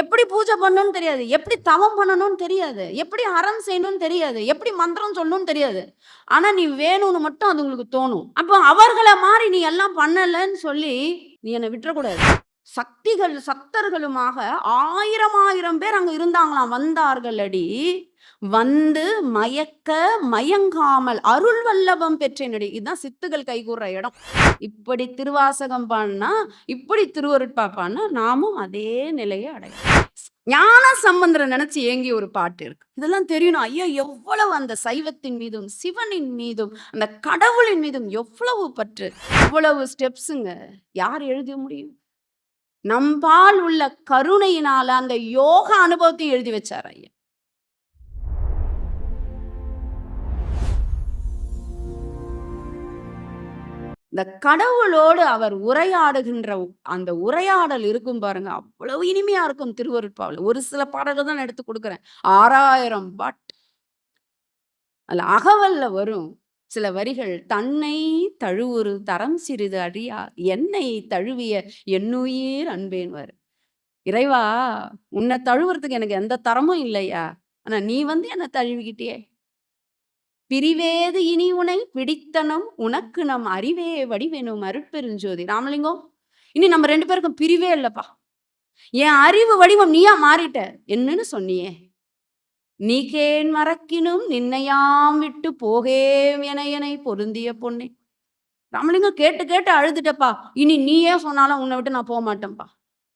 எப்படி பூஜை பண்ணணும்னு தெரியாது. எப்படி தவம் பண்ணணும்னு தெரியாது. எப்படி அறம் செய்யணும்னு தெரியாது. எப்படி மந்திரம் சொல்லணும்னு தெரியாது. ஆனா நீ வேணும்னு மட்டும் அது உங்களுக்கு தோணும். அப்போ அவர்கள மாரி நீ எல்லாம் பண்ணலன்னு சொல்லி, நீ என்ன விட்டுறக்கூடாது. சக்திகள் சக்தர்களுமாக 1000 1000 பேர் அங்க இருந்தாங்களாம். வந்தார்களடி. வந்து மயக்க மயங்காமல் அருள் வல்லபம் பெற்றேனடி. இதுதான் சித்துகள் கைகூர்ற இடம். இப்படி திருவாசகம் பாடுனா, இப்படி திருவருட்பா பாடுனா, நாமும் அதே நிலையை அடையலாம். ஞான சம்பந்தரை நினைச்சு ஏங்கிய ஒரு பாட்டு இருக்கு. இதெல்லாம் தெரியணும். ஐயா எவ்வளவு அந்த சைவத்தின் மீதும் சிவனின் மீதும் அந்த கடவுளின் மீதும் எவ்வளவு பற்று, இவ்வளவு ஸ்டெப்ஸுங்க. யார் எழுத முடியும்? நம்பால் உள்ள கருணையினால அந்த யோக அனுபவத்தையும் எழுதி வச்சார் ஐயா. இந்த கடவுளோடு அவர் உரையாடுகின்ற அந்த உரையாடல் இருக்கும் பாருங்க, அவ்வளவு இனிமையா இருக்கும் திருவருட்பாவில். ஒரு சில பாடல்கள் தான் நான் எடுத்து கொடுக்குறேன். 6000 பாட்டு. அதுல அகவல்ல வரும் சில வரிகள். தன்னை தழுவுறு தரம் சிறிது அறியா என்னை தழுவிய என்னுயிர் அன்பேன்வார். இறைவா, உன்னை தழுவுறதுக்கு எனக்கு எந்த தரமும் இல்லையா, ஆனா நீ வந்து என்ன தழுவிக்கிட்டியே. பிரிவேது இனி உனை பிடித்தனம் உனக்கு நம் அறிவே வடிவேணும் அருட்பெருஞ்சோதி. ராமலிங்கம், இனி நம்ம 2 பேருக்கும் பிரிவே இல்லப்பா. என் அறிவு வடிவம் நீயா மாறிட்ட என்னன்னு சொன்னியே. நீக்கேன் மறக்கினும் நின்னையாம் விட்டு போகேம் என பொருந்திய பொண்ணே. ராமலிங்கம் கேட்டு கேட்டு அழுதுட்டப்பா. இனி நீயே சொன்னாலும் உன்னை விட்டு நான் போக மாட்டேன்ப்பா.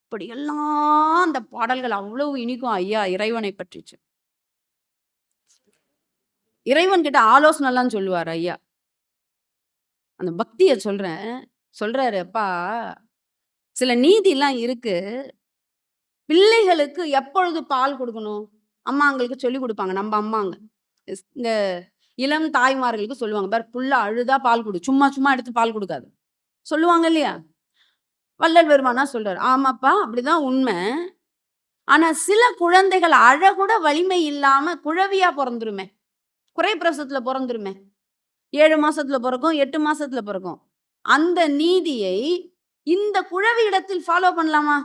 இப்படியெல்லாம் அந்த பாடல்கள் அவ்வளவு இனிக்கும் ஐயா இறைவனை பற்றிச்சு. இறைவன் கிட்ட ஆலோசனை எல்லாம் சொல்லுவார் ஐயா. அந்த பக்திய சொல்றேன். சொல்றாரு, அப்பா சில நீதி எல்லாம் இருக்கு. பிள்ளைகளுக்கு எப்பொழுது பால் கொடுக்கணும்? அம்மாங்களுக்கு சொல்லிக் கொடுப்பாங்க. நம்ம அம்மாங்க இந்த இளம் தாய்மார்களுக்கு சொல்லுவாங்க, பார் புள்ள அழுதா பால் கொடு, சும்மா சும்மா எடுத்து பால் கொடுக்காது சொல்லுவாங்க இல்லையா? வள்ளல் பெருமானா சொல்றாரு, ஆமாப்பா அப்படிதான் உண்மை. ஆனா சில குழந்தைகள் அழகூட வலிமை இல்லாம குழவியா பிறந்துருமே, குறை பிரசவத்துல பிறந்துருமே. 7 மாசத்துல பிறக்கும், 8 மாசத்துல பிறக்கும். அந்த நீதியை இந்த குழவி இடத்தில் ஃபாலோ பண்ணலாமா?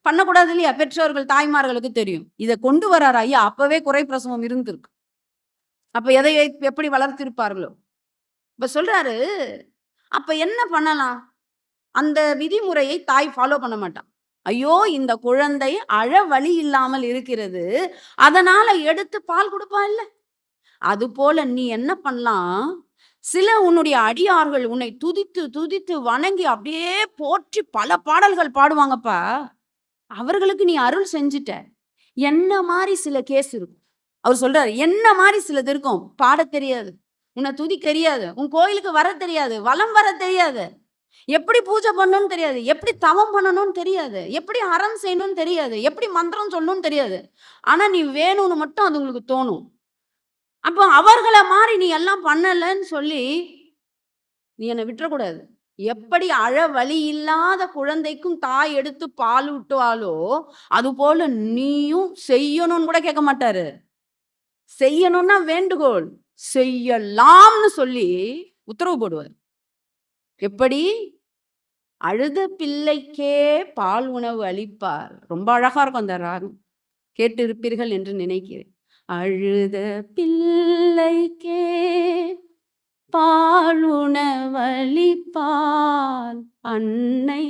பண்ணக்கூடாது இல்லையா? பெற்றோர்கள் தாய்மார்களுக்கு தெரியும். இதை கொண்டு வரார் ஐயா. அப்பவே குறை பிரசவம் இருந்திருக்கு. அப்ப எதை எப்படி வளர்த்திருப்பார்களோ. இப்ப சொல்றாரு, அப்ப என்ன பண்ணலாம்? அந்த விதிமுறையை தாய் ஃபாலோ பண்ண மாட்டான். ஐயோ, இந்த குழந்தை அழ வழி இல்லாமல் இருக்கிறது, அதனால எடுத்து பால் கொடுப்பா இல்ல. அது போல நீ என்ன பண்ணலாம்? சில உன்னுடைய அடியார்கள் உன்னை துதித்து துதித்து வணங்கி அப்படியே போற்றி பல பாடல்கள் பாடுவாங்கப்பா. அவர்களுக்கு நீ அருள் செஞ்சுட்ட. என்ன மாதிரி சில கேஸ் இருக்கும். அவர் சொல்றாரு, என்ன மாதிரி சிலது இருக்கும். பாட தெரியாது, உன்னை துதி தெரியாது, உன் கோயிலுக்கு வர தெரியாது, வலம் வர தெரியாது, எப்படி பூஜை பண்ணணும்னு தெரியாது, எப்படி தவம் பண்ணணும்னு தெரியாது, எப்படி அறம் செய்யணும்னு தெரியாது, எப்படி மந்திரம் சொல்லணும்னு தெரியாது. ஆனா நீ வேணும்னு மட்டும் அது உங்களுக்கு தோணும். அப்போ அவர்களை மாறி நீ எல்லாம் பண்ணலன்னு சொல்லி நீ என்னை விட்டுறக்கூடாது. எப்படி அழ வழி இல்லாத குழந்தைக்கும் தாய் எடுத்து பால் ஊட்டுவாளோ, அது போல நீயும் செய்யணும்னு கூட கேட்க மாட்டாரு. செய்யணும்னா வேண்டுகோள், செய்யலாம்னு சொல்லி உத்தரவு போடுவார். எப்படி? அழுத பிள்ளைக்கே பால் உணவு அளிப்பார். ரொம்ப அழகா இருக்கும் அந்த ராகம். கேட்டு இருப்பீர்கள் என்று நினைக்கிறேன். அழுத பிள்ளைக்கே பாலுணவளிப்பால் அன்னை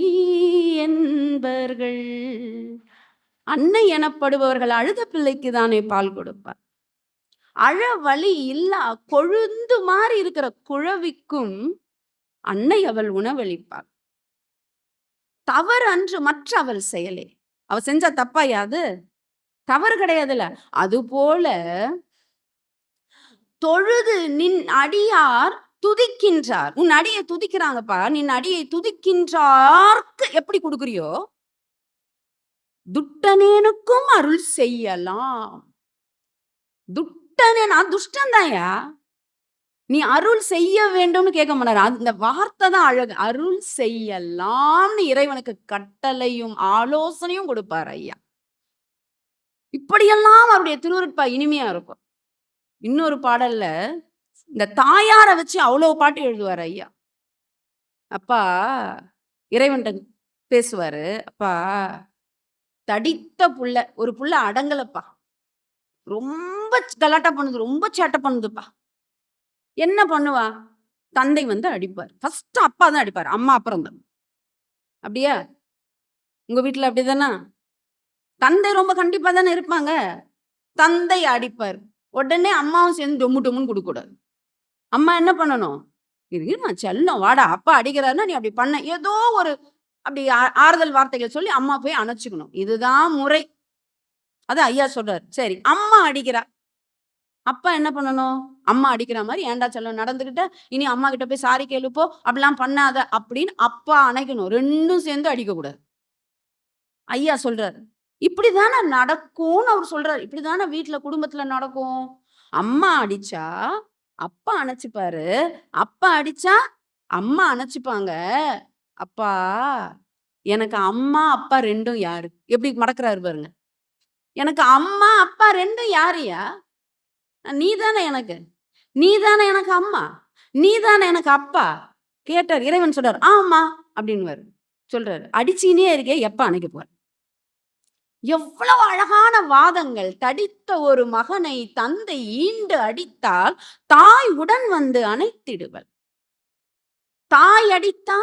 என்பர்கள். அன்னை எனப்படுபவர்கள் அழுத பிள்ளைக்கு தானே பால் கொடுப்பார். அழ வழி இல்லா கொழுந்து மாறி இருக்கிற குழவிக்கும் அன்னை அவள் உணவளிப்பாள். தவறு அன்று மற்ற அவள் செயலே. அவ செஞ்ச தப்பா யாது? தவறு கிடையாதுல்ல. அது போல தொழுது நின் அடியார் துதிக்கின்றார். உன் அடியை துதிக்கிறாங்கப்பா. நின் அடியை துதிக்கின்றார்க்கு எப்படி கொடுக்குறியோ, துட்டனேனுக்கும் அருள் செய்யலாம். துட்டனே, நான் துஷ்டன் தான்யா, நீ அருள் செய்ய வேண்டும்னு கேட்க மாட்டாரு. அந்த வார்த்தை தான் அழகு. அருள் செய்யலாம்னு இறைவனுக்கு கட்டளையும் ஆலோசனையும் கொடுப்பார் ஐயா. இப்படியெல்லாம் அவருடைய திருவருட்பா இனிமையா இருக்கும். இன்னொரு பாடல்ல இந்த தாயாரை வச்சு அவ்வளவு பாட்டு எழுதுவார் ஐயா. அப்பா இறைவன்கிட்ட பேசுவாரு, அப்பா தடித்த புள்ள. ஒரு புள்ள அடங்கலப்பா. ரொம்ப கலாட்டா பண்ணுது. ரொம்ப சேட்டை பண்ணுதுப்பா. என்ன பண்ணுவா? தந்தை வந்து அடிப்பார். ஃபர்ஸ்ட் அப்பா தான் அடிப்பாரு. அம்மா அப்புறம் தான். அப்படியா? உங்க வீட்ல அப்படிதானா? தந்தை ரொம்ப கண்டிப்பா தானே இருப்பாங்க. தந்தை அடிப்பார். உடனே அம்மாவும் சேர்ந்து டொம்மு டொம்முன்னு குடுக்கக்கூடாது. அம்மா என்ன பண்ணணும்? இருமா செல்லம் வாடா, அப்பா அடிக்கிறாருன்னா நீ அப்படி பண்ண. ஏதோ ஒரு அப்படி ஆறுதல் வார்த்தைகள் சொல்லி அம்மா போய் அணைச்சுக்கணும். இதுதான் முறை. அது ஐயா சொல்றாரு. சரி, அம்மா அடிக்கிறா. அப்பா என்ன பண்ணணும்? அம்மா அடிக்கிற மாரி ஏன்டா செல்லம் நடந்துக்கிட்ட, இனி அம்மா கிட்ட போய் சாரி கேளு போ, அப்படிலாம் பண்ணாத அப்படின்னு அப்பா அணைக்கணும். 2ம் சேர்ந்து அடிக்கக்கூடாது. ஐயா சொல்றாரு. இப்படிதானே நடக்கும்னு அவர் சொல்றாரு. இப்படிதானே வீட்ல குடும்பத்துல நடக்கும். அம்மா அடிச்சா, அப்பா அணைச்சுப்பாரு. அப்பா அடிச்சா, அம்மா அணைச்சுப்பாங்க. அப்பா, எனக்கு அம்மா, அப்பா 2ம் யாரு? எப்படி மடக்குறாரு பாருங்க. எனக்கு அம்மா, அப்பா 2ம் யாருய்யா? நீ தானே எனக்கு. நீ தானே எனக்கு அம்மா. நீ தானே எனக்கு அப்பா. கேட்டார். இறைவன் சொல்றாரு. ஆமா அப்படின்னுவாரு. சொல்றாரு. அடிச்சுக்கினே இருக்கே, எப்ப அணைக்க போற? எவ்வளவு அழகான வாதங்கள். தடித்த ஒரு மகனை தந்தை ஈண்டு அடித்தால் தாய் உடன் வந்து அணைத்திடுவள். தாய் அடித்தா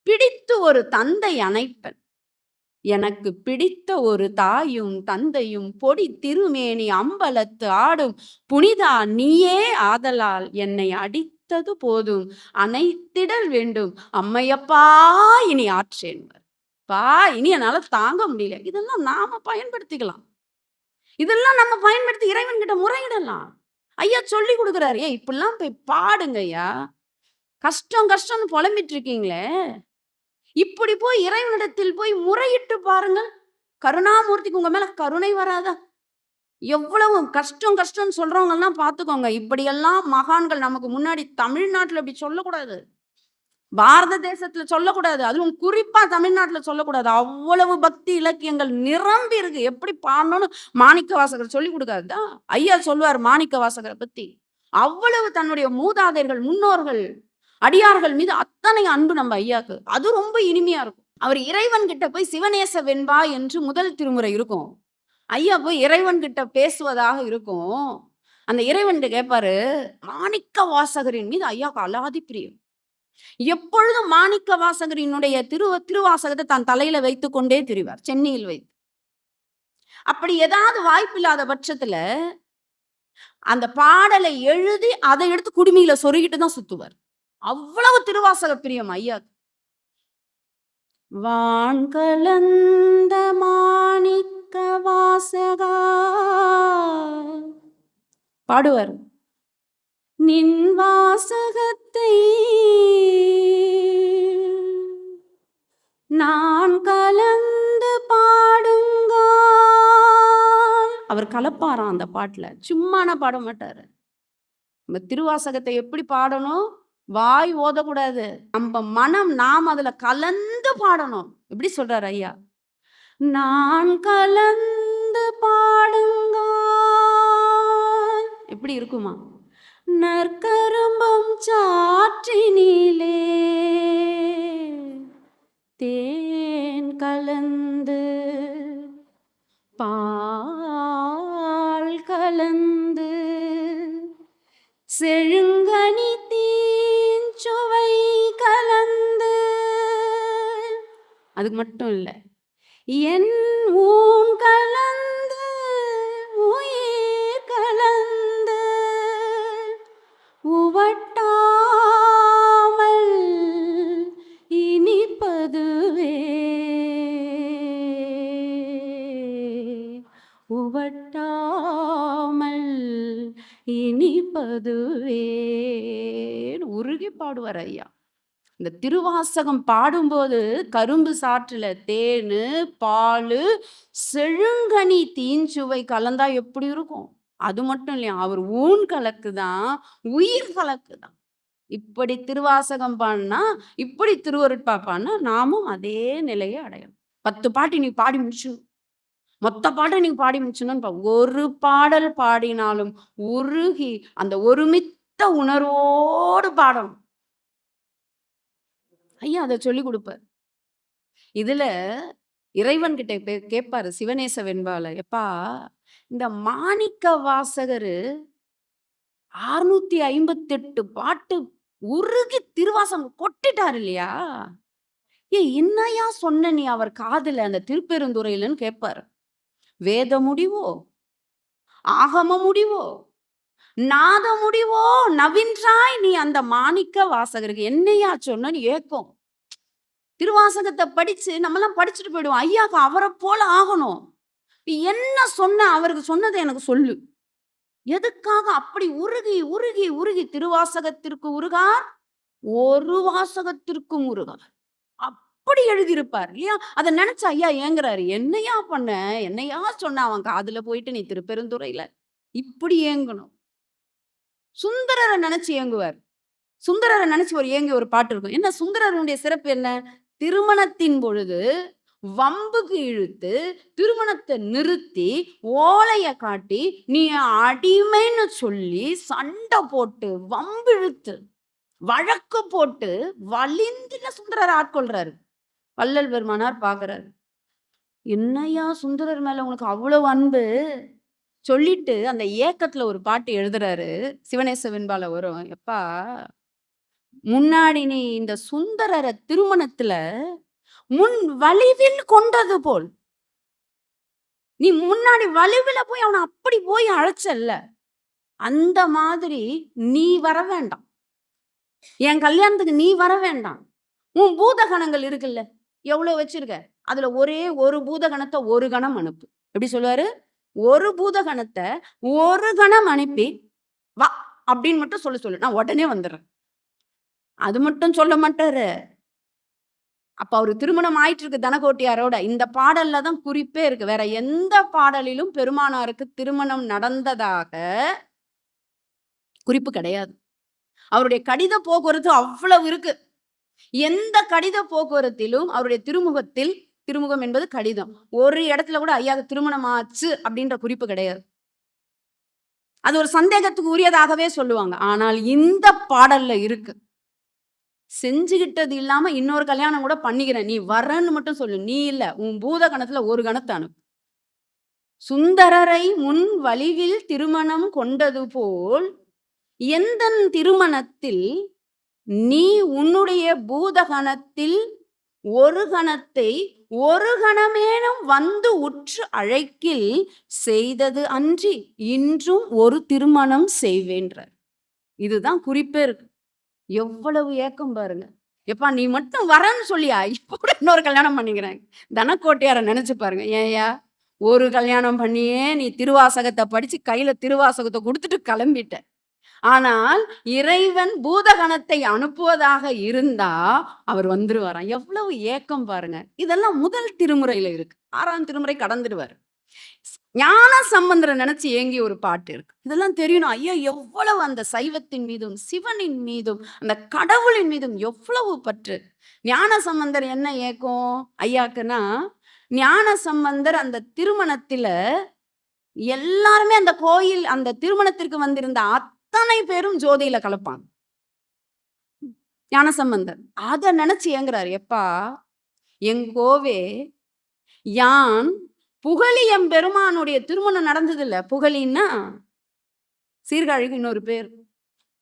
பிடித்து ஒரு தந்தை அணைப்பன். எனக்கு பிடித்த ஒரு தாயும் தந்தையும் பொடி திருமேனி அம்பலத்து ஆடும் புனிதா நீயே ஆதலால் என்னை அடித்தது போதும் அணைத்திடல் வேண்டும் அம்மையப்பா இனி ஆற்றேன். பா இனி என்னால தாங்க முடியல. இதெல்லாம் நாம பயன்படுத்திக்கலாம். இதெல்லாம் நம்ம பயன்படுத்தி இறைவன் கிட்ட முறையிடலாம். ஐயா சொல்லி கொடுக்குறாரு. இப்படிலாம் போய் பாடுங்க ஐயா. கஷ்டம் கஷ்டம்னு புலம்பிட்டு இருக்கீங்களே, இப்படி போய் இறைவனிடத்தில் போய் முறையிட்டு பாருங்கள். கருணாமூர்த்திக்கு உங்க மேல கருணை வராதா? எவ்வளவு கஷ்டம் கஷ்டம்னு சொல்றவங்க எல்லாம் பார்த்துக்கோங்க. இப்படியெல்லாம் மகான்கள் நமக்கு முன்னாடி தமிழ்நாட்டுல இப்படி சொல்லக்கூடாது. பாரத தேசத்துல சொல்லக்கூடாது. அதுவும் குறிப்பா தமிழ்நாட்டுல சொல்லக்கூடாது. அவ்வளவு பக்தி இலக்கியங்கள் நிரம்பி இருக்கு. எப்படி பாடணும்னு மாணிக்கவாசகர் சொல்லிக் கொடுக்காதா? ஐயா சொல்லுவார் மாணிக்கவாசகரை பத்தி. அவ்வளவு தன்னுடைய மூதாதையர்கள், முன்னோர்கள், அடியார்கள் மீது அத்தனை அன்பு நம்ம ஐயாக்கு. அது ரொம்ப இனிமையா இருக்கும். அவர் இறைவன் கிட்ட போய் சிவநேச வெண்பா என்று முதல் திருமுறை இருக்கும். ஐயா போய் இறைவன் கிட்ட பேசுவதாக இருக்கும். அந்த இறைவன் கேட்பாரு, மாணிக்க வாசகரின் மீது ஐயாக்கு அலாதி பிரியம். எப்பொழுதும் மாணிக்க வாசகரினுடைய திருவாசகத்தை தன் தலையில வைத்துக் கொண்டே திரிவார். சென்னையில் வைத்து. அப்படி ஏதாவது வாய்ப்பில்லாத பட்சத்துல அந்த பாடலை எழுதி அதை எடுத்து குடுமியில சொருகிட்டு தான் சுத்துவார். அவ்வளவு திருவாசக பிரியம் ஐயா. வான் கலந்த மாணிக்க வாசகா பாடுவார். நின் வாசகத்தை நான் கலந்து பாடுங்க. அவர் கலப்பாராம் அந்த பாட்டுல. சும்மான பாட மாட்டாரு. நம்ம திருவாசகத்தை எப்படி பாடணும்? வாய் ஓதக்கூடாது. நம்ம மனம் நாம் அதுல கலந்து பாடணும். எப்படி சொல்றாரு ஐயா? நான் கலந்து பாடுங்க. எப்படி இருக்குமா? நற்கரும்பம் சாற்றினிலே தேன் கலந்து பால் கலந்து செழுங்கனி தீஞ்சுவை கலந்து. அதுக்கு மட்டும் இல்லை, என் ஊன் கலந்து உயிர் கலந்து உவட்டாமல் இனிப்பதுவே உவட்டாமல் இனிப்பதுவே உருகி பாடுவார் ஐயா. இந்த திருவாசகம் பாடும்போது கரும்பு சாற்றுல தேனு பாலு செழுங்கனி தீஞ்சுவை கலந்தா எப்படி இருக்கும்? அது மட்டும் இல்லையா, அவர் ஊன் கலக்குதான், உயிர் கலக்குதான். இப்படி திருவாசகம் பாடினா, இப்படி திருவருட்பா பாடினா நாமும் அதே நிலையை அடையணும். 10 பாட்டு நீ பாடி முடிச்சு, மொத்த பாட்டை நீங்க பாடி முடிச்சணும்னு ஒரு பாடல் பாடினாலும் உருகி அந்த ஒருமித்த உணர்வோடு பாடணும். ஐயா அதை சொல்லி கொடுப்பார். இதுல இறைவன் கிட்ட கேட்பாரு சிவநேச வெண்பால, எப்பா இந்த மாணிக்க வாசகரு 658 பாட்டு உருகி திருவாசகம் கொட்டிட்டாரு இல்லையா? என்னையா சொன்ன நீ அவர் காதுல அந்த திருப்பெருந்துறையிலன்னு கேட்பாரு. வேத முடிவோ, ஆகம முடிவோ, நாத முடிவோ நவின்றாய் நீ அந்த மாணிக்க வாசகருக்கு என்னையா சொன்னன்னு ஏக்கம். திருவாசகத்தை படிச்சு நம்மலாம் படிச்சுட்டு போயிடுவோம். ஐயாக்கு அவரை போல ஆகணும். நீ என்ன சொன்ன அவருக்கு சொன்னதை எனக்கு சொல்லு. எதுக்காக அப்படி உருகி உருகி உருகி திருவாசகத்திற்கு உருகார், ஒரு வாசகத்திற்கும் உருகார். அப்படி எழுதியிருப்பார் இல்லையா? அதை நினைச்சு ஐயா ஏங்குறாரு. என்னையா பண்ண, என்னையா சொன்ன அவன் காதுல போயிட்டு நீ திருப்பெருந்துறையில இப்படி ஏங்கணும். சுந்தரரை நினைச்சு ஏங்குவார். சுந்தரரை நினைச்சு ஒரு ஏங்கி ஒரு பாட்டு இருக்கும். என்ன சுந்தரருடைய சிறப்பு என்ன? திருமணத்தின் பொழுது வம்புக்கு இழுத்து திருமணத்தை நிறுத்தி ஓலைய காட்டி நீ அடிமைன்னு சொல்லி சண்டை போட்டு வம்பு இழுத்து வழக்கு போட்டு வலிந்துல சுந்தரரை ஆட்கொள்றாரு. வள்ளல் பெருமானார் பாக்குறாரு. என்னையா சுந்தரர் மேல உனக்கு அவ்வளவு அன்பு சொல்லிட்டு அந்த ஏக்கத்துல ஒரு பாட்டு எழுதுறாரு. சிவநேச வெண்பால வரும். எப்பா முன்னாடி நீ இந்த சுந்தரர திருமணத்துல முன் வலிவில் கொண்டது போல் நீ முன்னாடி வலிவில போய் அவனை அப்படி போய் அழைச்சல்ல, அந்த மாதிரி நீ வர வேண்டாம். என் கல்யாணத்துக்கு நீ வர வேண்டாம். உன் பூதகணங்கள் இருக்குல்ல, எவ்வளவு வச்சிருக்க, அதுல ஒரே ஒரு பூதகணத்தை ஒரு கணம் அனுப்பு. எப்படி சொல்லுவாரு? ஒரு பூதகணத்தை ஒரு கணம் அனுப்பி வா அப்படின்னு மட்டும் சொல்லு, நான் உடனே வந்துடுறேன். அது மட்டும் சொல்ல மாட்டாரு. அப்ப அவரு திருமணம் ஆயிட்டு இருக்கு தனகோட்டியாரோட. இந்த பாடல்ல தான் குறிப்பே இருக்கு. வேற எந்த பாடலிலும் பெருமானாருக்கு திருமணம் நடந்ததாக குறிப்பு கிடையாது. அவருடைய கடித போக்குவரத்து அவ்வளவு இருக்கு. எந்த கடித போக்குவரத்திலும் அவருடைய திருமுகத்தில், திருமுகம் என்பது கடிதம், ஒரு இடத்துல கூட ஐயாவுக்கு திருமணம் ஆச்சு அப்படின்ற குறிப்பு கிடையாது. அது ஒரு சந்தேகத்துக்கு உரியதாகவே சொல்லுவாங்க. ஆனால் இந்த பாடல்ல இருக்கு. செஞ்சுகிட்டது இல்லாம இன்னொரு கல்யாணம் கூட பண்ணிக்கிறேன், நீ வரன்னு மட்டும் சொல்லு. நீ இல்ல, உன் பூத கணத்துல ஒரு கணத்தை அனுப்பு. சுந்தரரை முன் வலிவில் திருமணம் கொண்டது போல் எந்தன் திருமணத்தில் நீ உன்னுடைய பூதகணத்தில் ஒரு கணத்தை ஒரு கணமேனும் வந்து உற்று அழைக்கில் செய்தது அன்றி இன்றும் ஒரு திருமணம் செய்வேன்றார். இதுதான் குறிப்பே இருக்கு. எவ்வளவு ஏக்கம் பாருங்க. எப்பா நீ மட்டும் வரன்னு சொல்லியா இப்ப கூட இன்னொரு கல்யாணம் பண்ணிக்கிறேன். தனக்கோட்டையார நினைச்சு பாருங்க. ஏயா ஒரு கல்யாணம் பண்ணியே நீ திருவாசகத்தை படிச்சு கையில திருவாசகத்தை கொடுத்துட்டு கிளம்பிட்ட. ஆனால் இறைவன் பூதகணத்தை அனுப்புவதாக இருந்தா அவர் வந்துருவாராம். எவ்வளவு ஏக்கம் பாருங்க. இதெல்லாம் முதல் திருமுறையில இருக்கு. 6ஆம் திருமுறை கடந்துடுவார். ஞான சம்பந்தரை நினைச்சு ஏங்கி ஒரு பாட்டு இருக்கு. இதெல்லாம் தெரியணும். ஐயா எவ்வளவு அந்த சைவத்தின் மீதும் சிவனின் மீதும் அந்த கடவுளின் மீதும் எவ்வளவு பற்று. ஞான சம்பந்தர் என்ன ஏக்கம் ஐயாக்குன்னா, ஞான சம்பந்தர் அந்த திருமணத்துல எல்லாருமே அந்த கோயில் அந்த திருமணத்திற்கு வந்திருந்த அத்தனை பேரும் ஜோதியில கலப்பாங்க. ஞானசம்பந்தர் அத நினைச்சு ஏங்குறாரு. எப்பா எங்கோவே யான் புகழி எம்பெருமானுடைய திருமணம் நடந்தது இல்ல. புகழின்னா சீர்காழிக்கு இன்னொரு பேர்.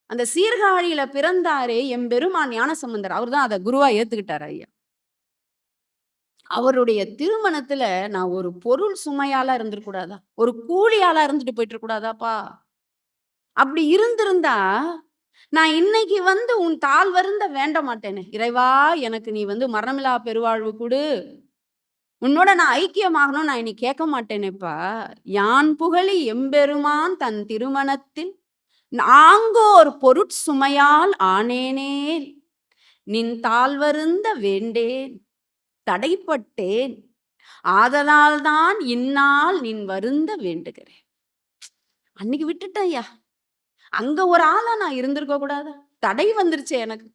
அந்த சீர்காழியில பிறந்தாரே எம்பெருமான் ஞானசம்பந்தர், அவர் தான் அதை குருவா ஏத்துக்கிட்டார் ஐயா. அவருடைய திருமணத்துல நான் ஒரு பொருள் சுமையாலா இருந்துடக்கூடாதா, ஒரு கூலியாலா இருந்துட்டு போயிட்டு கூடாதாப்பா? அப்படி இருந்திருந்தா நான் இன்னைக்கு வந்து உன் தாழ் வருந்த வேண்ட மாட்டேனே. இறைவா எனக்கு நீ வந்து மரணமில்லா பெருவாழ்வு கொடு, உன்னோட நான் ஐக்கியமாகணும் நான் இன்னைக்கு கேட்க மாட்டேனேப்பா. யான் புகழி எம்பெருமான் தன் திருமணத்தில் நாங்கோர் பொருட்சுமையால் ஆனேனேன், நின் தாழ் வருந்த வேண்டேன் தடைப்பட்டேன், ஆதலால் தான் இந்நாள் நின் வருந்த வேண்டுகிறேன். அன்னைக்கு விட்டுட்டேன் ஐயா. அங்க ஒரு ஆளா நான் இருந்திருக்க கூடாது. தடை வந்துருச்சு எனக்கு.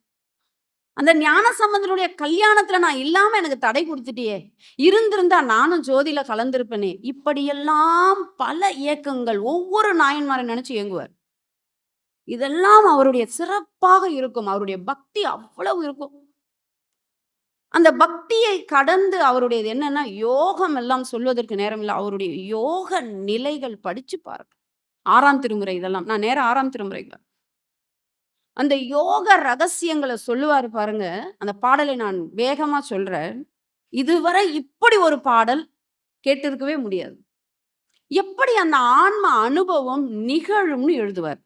அந்த ஞான சம்பந்தனுடைய கல்யாணத்துல நான் இல்லாம எனக்கு தடை கொடுத்துட்டியே. இருந்திருந்தா நானும் ஜோதியில கலந்திருப்பேனே. இப்படியெல்லாம் பல இயக்கங்கள் ஒவ்வொரு நாயன்மாரை நினைச்சு இயங்குவார். இதெல்லாம் அவருடைய சிறப்பாக இருக்கும். அவருடைய பக்தி அவ்வளவு இருக்கும். அந்த பக்தியை கடந்து அவருடையது என்னன்னா, யோகம் எல்லாம் சொல்வதற்கு நேரம் இல்ல. அவருடைய யோக நிலைகள் படிச்சு பாருங்க. 6ஆம் திருமுறை இதெல்லாம். நான் நேரா 6ஆம் திருமுறைக்கு வரேன். அந்த யோக ரகசியங்கள சொல்லுவாரு பாருங்க. அந்த பாடலை நான் வேகமா சொல்றேன். இதுவரை இப்படி ஒரு பாடல் கேட்டிருக்கவே முடியாது. எப்படி அந்த ஆன்ம அனுபவம் நிகழும்னு எழுதுவார்.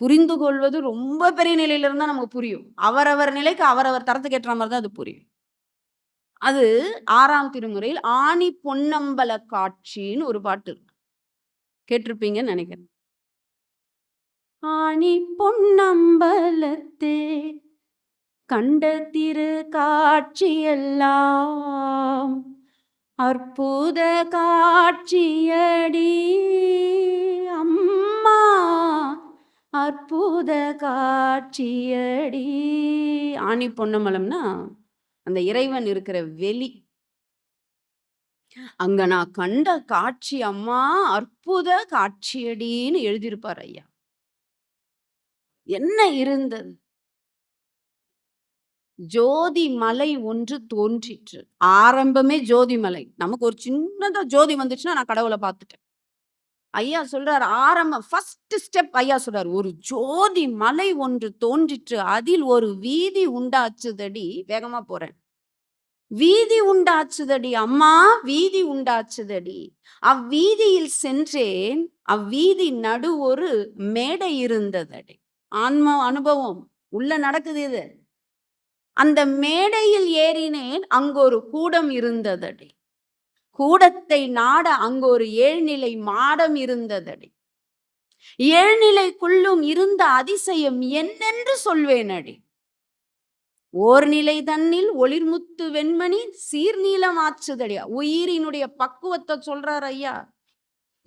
புரிந்து கொள்வது ரொம்ப பெரிய நிலையில இருந்தா நமக்கு புரியும். அவரவர் நிலைக்கு அவரவர் தரத்துக்கு ஏற்ற மாரி தான் அது புரியும். அது 6ஆம் திருமுறையில் ஆணி பொன்னம்பல காட்சின்னு ஒரு பாட்டு இருக்கு. கேட்டிருப்பீங்கன்னு நெனைக்கிறேன். ஆணி பொன்னம்பலத்தே கண்ட திரு காட்சியெல்லாம் அற்புத காட்சியடி அம்மா அற்புத காட்சியடி. ஆணி பொன்னம்பலம்னா அந்த இறைவன் இருக்கிற வெளி. அங்க நான் கண்ட காட்சி அம்மா அற்புத காட்சியடின்னு எழுதியிருப்பார் ஐயா. என்ன இருந்தது? ஜோதி மலை ஒன்று தோன்றிற்று. ஆரம்பமே ஜோதி மலை. நமக்கு ஒரு சின்னதா ஜோதி வந்துச்சுன்னா நான் கடவுள பார்த்துட்டேன். ஐயா சொல்றாரு ஆரம்பம் ஃபர்ஸ்ட் ஸ்டெப் ஐயா சொல்றாரு. ஒரு ஜோதி மலை ஒன்று தோன்றிற்று. அதில் ஒரு வீதி உண்டாச்சுதடி. வேகமா போறேன். வீதி உண்டாச்சுதடி அம்மா வீதி உண்டாச்சுதடி. அவ்வீதியில் சென்றேன். அவ்வீதி நடு ஒரு மேடை இருந்ததடி. ஆன்ம அனுபவம் உள்ள நடக்குது இது. அந்த மேடையில் ஏறினேன். அங்கு ஒரு கூடம் இருந்ததடி. கூடத்தை நாட அங்கு ஒரு ஏழ்நிலை மாடம் இருந்ததடி. ஏழ்நிலைக்குள்ளும் இருந்த அதிசயம் என்னென்று சொல்வேனடி. ஓர் நிலை தன்னில் ஒளிர்முத்து வெண்மணி சீர்நீலமாச்சுதடி. உயிரினுடைய பக்குவத்தை சொல்றார் ஐயா.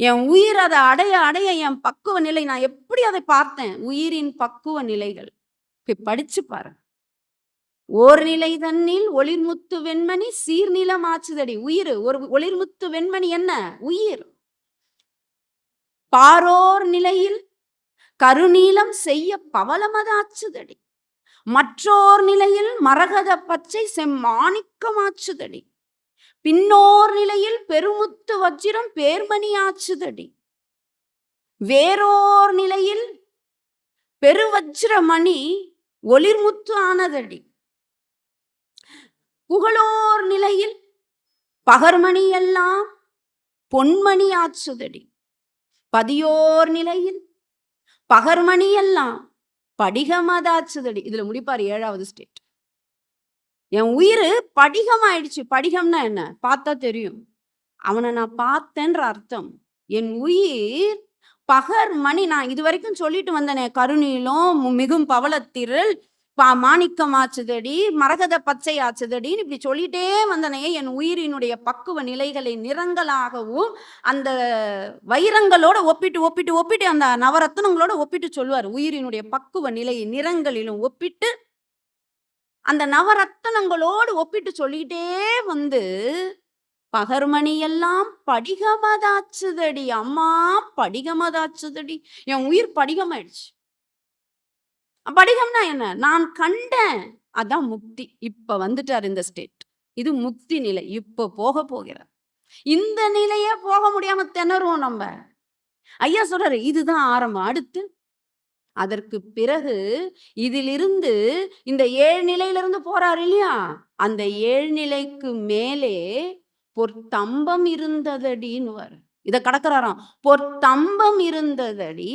என் உயிர் அதை அடைய அடைய என் பக்குவ நிலை நான் எப்படி அதை பார்த்தேன்? உயிரின் பக்குவ நிலைகள் படிச்சு பாரு. ஓர் நிலை தன்னில் ஒளிர்முத்து வெண்மணி சீர்நிலமாச்சுதடி. உயிர் ஒரு ஒளிர்முத்து வெண்மணி என்ன? உயிர். பாரோர் நிலையில் கருநீலம் செய்ய பவளமதாச்சுதடி. மற்றோர் நிலையில் மரகத பச்சை செம்மாணிக்கமாச்சுதடி. பின்னோர் நிலையில் பெருமுத்து வஜ்ரம் பேர்மணியாச்சுதடி. வேறோர் நிலையில் பெருவஜ்ரமணி ஒளிர்முத்து ஆனதடி. புகழோர் நிலையில் பகர்மணி எல்லாம் பொன்மணி ஆச்சுதடி. பதியோர் நிலையில் பகர்மணி எல்லாம் படிகமதாச்சுதடி. இதுல முடிப்பார் 7வது ஸ்டேட். என் உயிர் படிகம் ஆயிடுச்சு. படிகம்னா என்ன? பார்த்தா தெரியும். அவனை நான் பார்த்தேன்ற அர்த்தம். என் உயிர் பகர்மணி. நான் இது வரைக்கும் சொல்லிட்டு வந்தனே, கருநீலம் மிகும் பவளத்திரள் மாணிக்கம் ஆச்சுதடி, மரகத பச்சை ஆச்சுதடின்னு இப்படி சொல்லிட்டே வந்தனே. என் உயிரினுடைய பக்குவ நிலைகளை நிறங்களாகவும் அந்த வைரங்களோட ஒப்பிட்டு ஒப்பிட்டு ஒப்பிட்டு அந்த நவரத்னங்களோட ஒப்பிட்டு சொல்லுவார். உயிரினுடைய பக்குவ நிலை நிறங்களிலும் ஒப்பிட்டு அந்த நவரத்னங்களோடு ஒப்பிட்டு சொல்லிட்டே வந்து பகர்மணி எல்லாம் படிகமதாச்சுதடி அம்மா படிகமதாச்சுதடி. என் உயிர் படிகமாயிடுச்சு. படிகம்னா என்ன? நான் கண்டேன். அதான் முக்தி. இப்ப வந்துட்டார் இந்த ஸ்டேட். இது முக்தி நிலை. இப்ப போக போகிறார். இந்த நிலையே போக முடியாம திணறுவோம் நம்ம. ஐயா சொல்றாரு இதுதான் ஆரம்பம். அடுத்து அதற்கு பிறகு இதிலிருந்து இந்த 7 நிலையிலிருந்து போறாரு இல்லையா? அந்த 7 நிலைக்கு மேலே பொற்தம்பம் இருந்ததடின்னு இத கடக்கிறாராம். பொற்தம்பம் இருந்ததடி.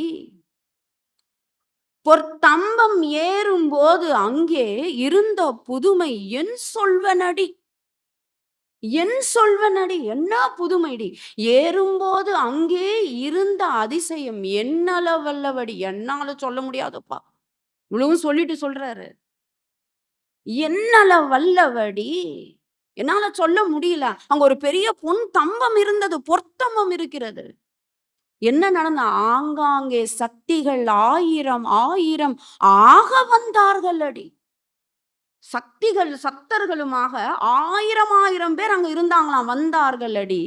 பொற்தம்பம் ஏறும்போது அங்கே இருந்த புதுமை என் சொல்வனடி. என் சொல்வனடி. என்ன புதுமைடி. ஏறும்போது அங்கே இருந்த அதிசயம் என்னளவல்லவடி. என்னால சொல்ல முடியாதுப்பா. இவ்வளவும் சொல்லிட்டு சொல்றாரு. என்னள வல்லவடி. என்னால சொல்ல முடியல. அங்க ஒரு பெரிய பொன் தம்பம் இருந்தது. பொற்தம்பம் இருக்கிறது. என்ன நடந்த? ஆங்காங்கே சக்திகள் 1000 1000 ஆக வந்தார்கள் அடி. சக்திகள் சக்தர்களுமாக 1000 1000 பேர் அங்க இருந்தாங்களாம். வந்தார்கள் அடி.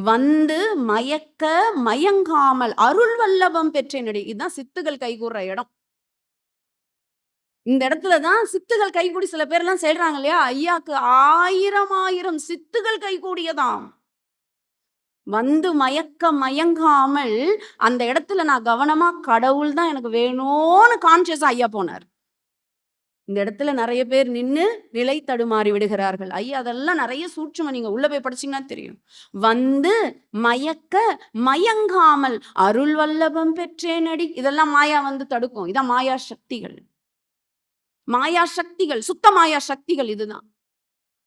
வந்து மயக்க மயங்காமல் அருள் வல்லபம் பெற்றேனடி. இதுதான் சித்துகள் கைகூற இடம். இந்த இடத்துல தான் சித்துகள் கைகூடி சில பேர்லாம் சொல்றாங்க இல்லையா, ஐயாக்கு 1000 சித்துகள் கைகூடியதாம். வந்து மயங்காமல் அந்த இடத்துல நான் கவனமா கடவுள் தான் எனக்கு வேணும்னு கான்ஷியஸா ஐயா போனார். இந்த இடத்துல நெறைய பேர் நின்னு நிலை தடுமாறி விடுகிறார்கள். ஐயா அதெல்லாம் நெறைய சூட்சுமம் நீங்க உள்ள போய் படிச்சீங்கன்னா தெரியும். வந்து மயங்காமல் அருள் வல்லபம் பெற்றேனடி. இதெல்லாம் மாயா வந்து தடுக்கும். இதான் மாயா சக்திகள். மாயா சக்திகள், சுத்த மாயா சக்திகள் இதுதான்.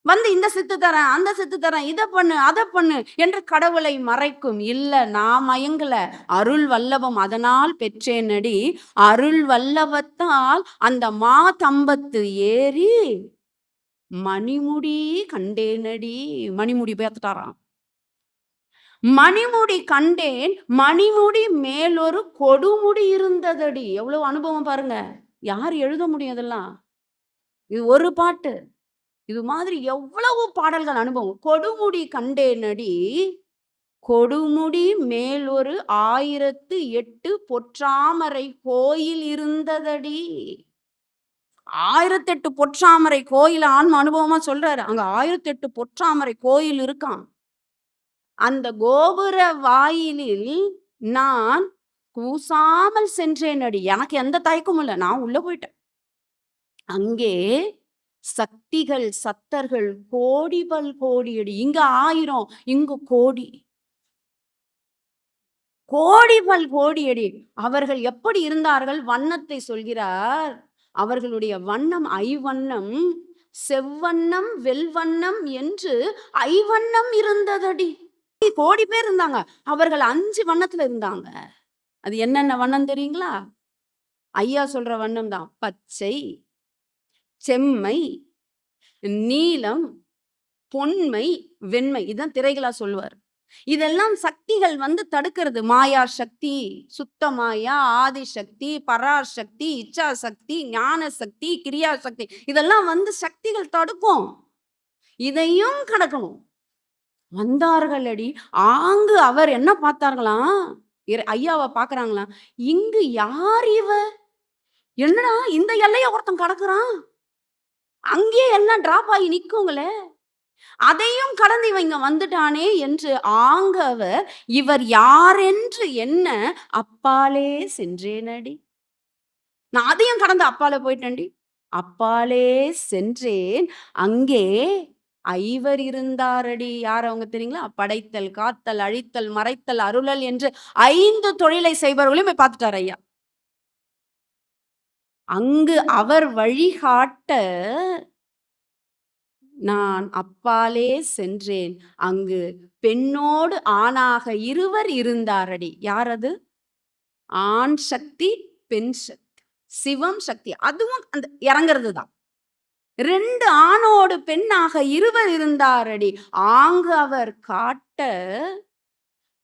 வந்து இந்த சித்து தரேன், அந்த சித்து தரேன், இத பண்ணு, அத பண்ணு என்று கடவுளை மறைக்கும். இல்ல நான் மயங்கல. அருள் வல்லபம் அதனால் பெற்றேனடி. அருள் வல்லபத்தால் அந்த மாதம்பத்து ஏறி மணிமுடி கண்டேனடி. மணிமுடி பேத்துட்டாராம். மணிமுடி கண்டேன், மணிமுடி மேலொரு கொடுமுடி இருந்ததடி. எவ்வளவு அனுபவம் பாருங்க. யார் எழுத முடியும் இதெல்லாம்? இது ஒரு பாட்டு. இது மாதிரி எவ்வளவு பாடல்கள் அனுபவம். கொடுமுடி கண்டேனடி, கொடுமுடி மேலொரு 1008 பொற்றாமரை கோயில் இருந்ததடி. 1008 பொற்றாமரை கோயில் ஆன்ம அனுபவமா சொல்றாரு. அங்க 1008 பொற்றாமரை கோயில் இருக்காம். அந்த கோபுர வாயிலில் நான் கூசாமல் சென்றேனடி. எனக்கு எந்த தயக்கமும் இல்ல. நான் உள்ள போயிட்டேன். அங்கே சக்திகள் சத்தர்கள் கோடிபல் கோடியடி. இங்க 1000, இங்கு கோடி. கோடிபல் கோடியடி. அவர்கள் எப்படி இருந்தார்கள்? வண்ணத்தை சொல்கிறார். அவர்களுடைய வண்ணம் ஐவண்ணம், செவ்வண்ணம், வெல்வண்ணம் என்று ஐவண்ணம் இருந்ததடி. கோடி பேர் இருந்தாங்க. அவர்கள் 5 வண்ணத்துல இருந்தாங்க. அது என்னென்ன வண்ணம் தெரியுங்களா? ஐயா சொல்ற வண்ணம் தான். பச்சை, செம்மை, நீலம், பொன்மை, வெண்மை. இதான் திரைகளா சொல்லுவார். இதெல்லாம் சக்திகள் வந்து தடுக்கிறது. மாயா சக்தி, சுத்த மாயா, ஆதி சக்தி, பராசக்தி, இச்சா சக்தி, ஞான சக்தி, கிரியா சக்தி, இதெல்லாம் வந்து சக்திகள் தடுக்கும். இதையும் கடக்கணும். வந்தார்கள் அடி. ஆங்கு அவர் என்ன பார்த்தார்களாம்? ஐயாவை பாக்குறாங்களாம். இங்கு யார் இவ? என்னடா இந்த எல்லைய ஒருத்தன் கடக்குறான், அங்கேயே எல்லாம் டிராப் ஆகி நிக்குங்களே, அதையும் கடந்து இவங்க வந்துட்டானே என்று ஆங்கவர் இவர் யாரென்று என்ன அப்பாலே சென்றேனடி. நான் அதையும் கடந்து அப்பாலே போயிட்டேன்டி. அப்பாலே சென்றேன். அங்கே ஐவர் இருந்தாரடி. யார் அவங்க தெரியுங்களா? படைத்தல், காத்தல், அழித்தல், மறைத்தல், அருளல் என்று 5 தொழிலை செய்பவர்களையும் போய் பார்த்துட்டார் ஐயா. அங்கு அவர் வழிகாட்ட நான் அப்பாலே சென்றேன். அங்கு பெண்ணோடு ஆணாக இருவர் இருந்தாரடி. யார் அது? ஆண் சக்தி, பெண் சக்தி, சிவம் சக்தி. அதுவும் அந்த இறங்குறது தான். 2 ஆணோடு பெண்ணாக இருவர் இருந்தாரடி. ஆங்கு அவர் காட்ட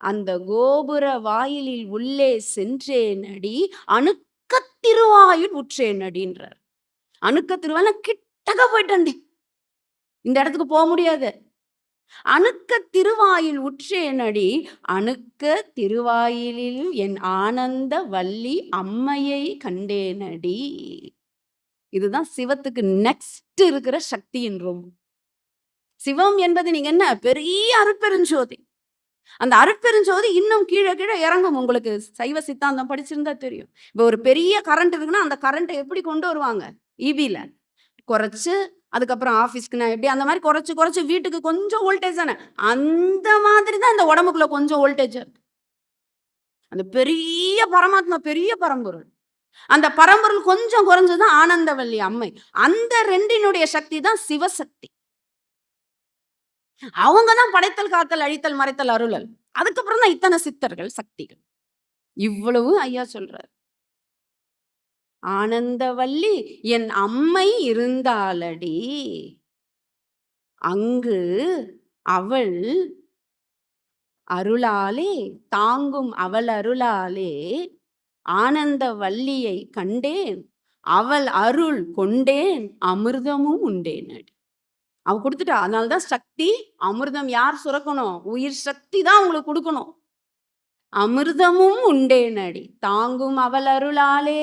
அந்த கோபுர வாயிலில் உள்ளே சென்றேனடி. அணுக்க திருவாயில் உற்றேனடின்றார். அணுக்க திருவாயில் கிட்டக்க போயிட்டண்டி. இந்த இடத்துக்கு போக முடியாது. அணுக்க திருவாயில் உற்றேனடி. அணுக்க திருவாயிலில் என் ஆனந்த வள்ளி அம்மையை கண்டேனடி. இதுதான் சிவத்துக்கு நெக்ஸ்ட் இருக்கிற சக்தியின் ரூம். சிவம் என்பது நீங்க என்ன, பெரிய அருட்பெருஞ்சோதி. அந்த அருட்பெருஞ்சோதி இன்னும் கீழே கீழே இறங்கும். உங்களுக்கு சைவ சித்தாந்தம் படிச்சிருந்தா தெரியும். இப்போ ஒரு பெரிய கரண்ட் இருக்குன்னா அந்த கரண்ட்டை எப்படி கொண்டு வருவாங்க? ஈபில குறைச்சு, அதுக்கப்புறம் ஆஃபீஸ்க்கு நான் எப்படி அந்த மாதிரி குறைச்சு வீட்டுக்கு கொஞ்சம் வோல்டேஜ் தானே, அந்த மாதிரி தான் இந்த உடம்புக்குள்ள கொஞ்சம் வோல்டேஜ் இருக்கு. அந்த பெரிய பரமாத்மா, பெரிய பரம்பொருள். அந்த பரம்பொருள் கொஞ்சம் குறைஞ்சதுதான் ஆனந்தவல்லி அம்மை. அந்த 2னுடைய சக்தி தான் சிவசக்தி. அவங்கதான் படைத்தல், காத்தல், அழித்தல், மறைத்தல், அருளல். அதுக்கப்புறம் தான் இத்தனை சித்தர்கள், சக்திகள். இவ்வளவு ஐயா சொல்றார். ஆனந்தவல்லி என் அம்மை இருந்தாலடி. அங்கு அவள் அருளாலே, தாங்கும் அவள் அருளாலே ஆனந்த வள்ளியை கண்டேன். அவள் அருள் கொண்டேன், அமிர்தமும் உண்டேன். அவ கொடுத்துட்டா. அதனாலதான் சக்தி, அமிர்தம் யார் சுரக்கணும்? உயிர் சக்தி தான் உங்களுக்கு கொடுக்கணும். அமிர்தமும் உண்டேனடி. தாங்கும் அவள் அருளாலே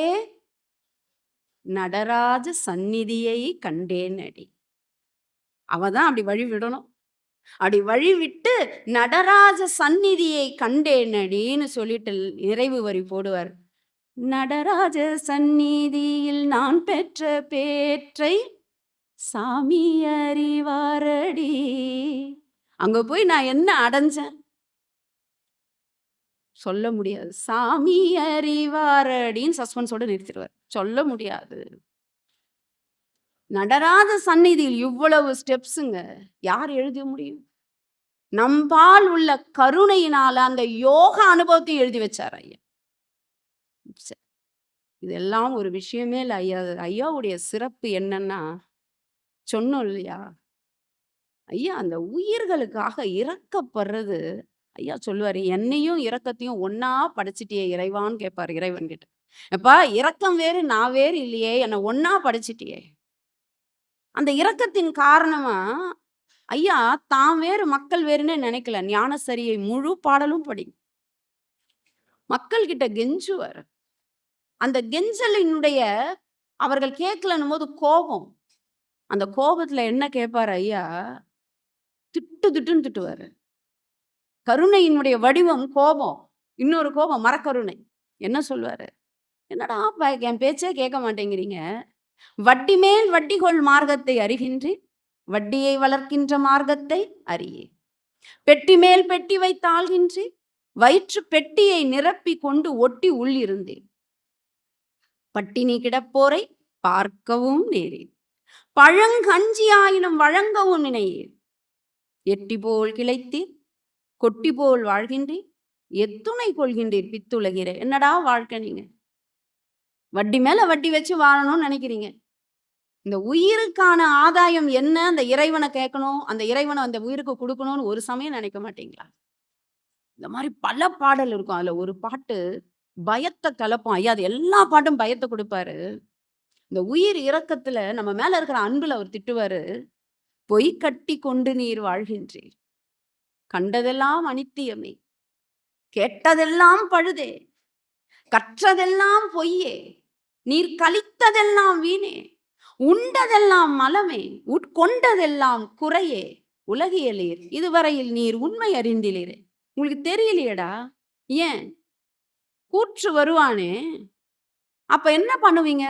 நடராஜ சந்நிதியை கண்டேனடி. அவதான் அப்படி வழி விடணும். அப்படி வழி விட்டு நடராஜ சந்நிதியை கண்டேனடின்னு சொல்லிட்டு நிறைவு வரி போடுவார். நடராஜ சந்நிதியில் நான் பெற்ற பேற்றை சாமி அறிவாரடி. அங்க போய் நான் என்ன அடைஞ்சேன் சொல்ல முடியாது. சாமி அறிவாரடின்னு சஸ்பென்ஸோட நிறுத்திடுவார். சொல்ல முடியாது. நடராஜ சந்நிதியில் இவ்வளவு ஸ்டெப்ஸுங்க யார் எழுத முடியும்? நம்பால் உள்ள கருணையினால அந்த யோக அனுபவத்தை எழுதி வச்சார் ஐயா. இதெல்லாம் ஒரு விஷயமே இல்லை ஐயா. ஐயாவுடைய சிறப்பு என்னன்னா சொன்னோம் இல்லையா ஐயா, அந்த உயிர்களுக்காக இறக்கப்படுறது. ஐயா சொல்லுவாரு, என்னையும் இரக்கத்தையும் ஒன்னா படைச்சிட்டியே இறைவான்னு கேட்பாரு இறைவன் கிட்ட. எப்பா இரக்கம் வேறு நான் வேறு இல்லையே, என்னை ஒன்னா படைச்சிட்டியே. அந்த இரக்கத்தின் காரணமா ஐயா தான் வேறு மக்கள் வேறுன்னு நினைக்கல. ஞானசரியை முழு பாடலும் படி மக்கள் கிட்ட கெஞ்சுவார். அந்த கெஞ்சலினுடைய அவர்கள் கேட்கலன்னும் போது கோபம். அந்த கோபத்துல என்ன கேட்பாரு ஐயா? திட்டுன்னு திட்டுவாரு. கருணையினுடைய வடிவம் கோபம். இன்னொரு கோபம் மரக்கருணை. என்ன சொல்வாரு? என்னடா என் பேச்சே கேட்க மாட்டேங்கிறீங்க, வட்டி மேல் வட்டிகொள் மார்க்கத்தை அறிகின்றி வட்டியை வளர்க்கின்ற மார்க்கத்தை அறியே. பெட்டி மேல் பெட்டி வைத்தாள்கின்றி வயிற்று பெட்டியை நிரப்பி கொண்டு ஒட்டி உள்ளிருந்தேன். பட்டினி கிடப்போரை பார்க்கவும் நேரேன், பழங்கஞ்சியாயினும் வழங்கவும் நினையேன். எட்டி போல் கிளைத்தீர் கொட்டி போல் வாழ்கின்றீர், எத்துணை கொள்கின்றீர் பித்துலகிற. என்னடா வாழ்க்கை நீங்க? வட்டி மேல வட்டி வச்சு வாழணும்னு நினைக்கிறீங்க. இந்த உயிருக்கான ஆதாயம் என்ன? அந்த இறைவனை கேட்கணும், அந்த இறைவனை அந்த உயிருக்கு கொடுக்கணும்னு ஒரு சமயம் நினைக்க மாட்டீங்களா? இந்த மாதிரி பல பாடல் இருக்கும். அதுல ஒரு பாட்டு பயத்தை கலப்போம் ஐயா. அது எல்லா பாட்டும் பயத்தை கொடுப்பாரு. இந்த உயிர் இரக்கத்துல நம்ம மேல இருக்கிற அன்புல அவர் திட்டுவாரு. பொய் கட்டி கொண்டு நீர் வாழ்கின்றீர், கண்டதெல்லாம் அனித்தியமே, கேட்டதெல்லாம் பழுதே, கற்றதெல்லாம் பொய்யே, நீர் கழித்ததெல்லாம் வீணே, உண்டதெல்லாம் மலமே, உட்கொண்டதெல்லாம் குறையே, உலகியலீர் இதுவரையில் நீர் உண்மை அறிந்திலீரே. உங்களுக்கு தெரியலையடா? ஏன் கூற்று வருவானே, அப்ப என்ன பண்ணுவீங்க?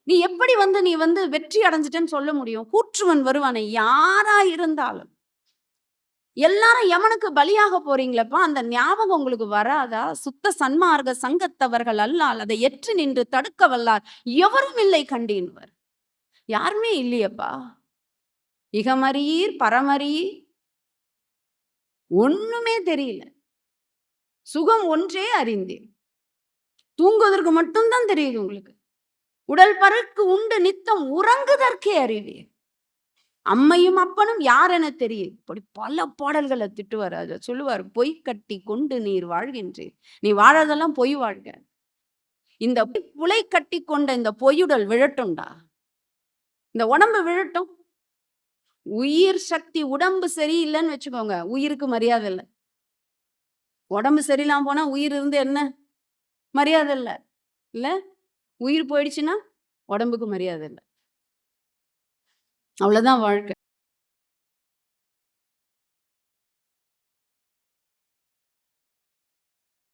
நீ எப்படி நீ வெற்றி அடைஞ்சிட்டேன்னு சொல்ல முடியும்? கூற்றுவன் வருவானே, யாரா இருந்தாலும். எல்லாரும் யமனுக்கு பலியாக போறீங்களப்பா, அந்த ஞாபகம் உங்களுக்கு வராதா? சுத்த சன்மார்க்க சங்கத்தவர்கள் அல்லால் அதை எற்று நின்று தடுக்க வல்லார் எவரும் இல்லை கண்டீன்வர். யாருமே இல்லையப்பா. இகமறியீர் பரமறியீர், ஒண்ணுமே தெரியல. சுகம் ஒன்றே அறிந்தேன், தூங்குவதற்கு மட்டும்தான் தெரியுது உங்களுக்கு. உடல் பருக்கு உண்டு நித்தம் உறங்குதற்கே அறிவீர், அம்மையும் அப்பனும் யார் என தெரியும். இப்படி பல பாடல்களை திட்டுவார். அதை சொல்லுவார், பொய் கட்டி கொண்டு நீர் வாழ்கின்றீர், நீ வாழறதெல்லாம் பொய் வாழ்க. இந்த புலை கட்டி கொண்ட இந்த பொய்யுடல் விழட்டும்டா, இந்த உடம்பு விழட்டும். உயிர் சக்தி உடம்பு சரியில்லைன்னு வச்சுக்கோங்க, உயிருக்கு மரியாதை இல்லை. உடம்பு சரியில்லாம போனா உயிர் இருந்து என்ன மரியாதை இல்லை இல்ல? உயிர் போயிடுச்சுன்னா உடம்புக்கு மரியாதை இல்லை. அவ்வளவுதான் வாழ்க்கை.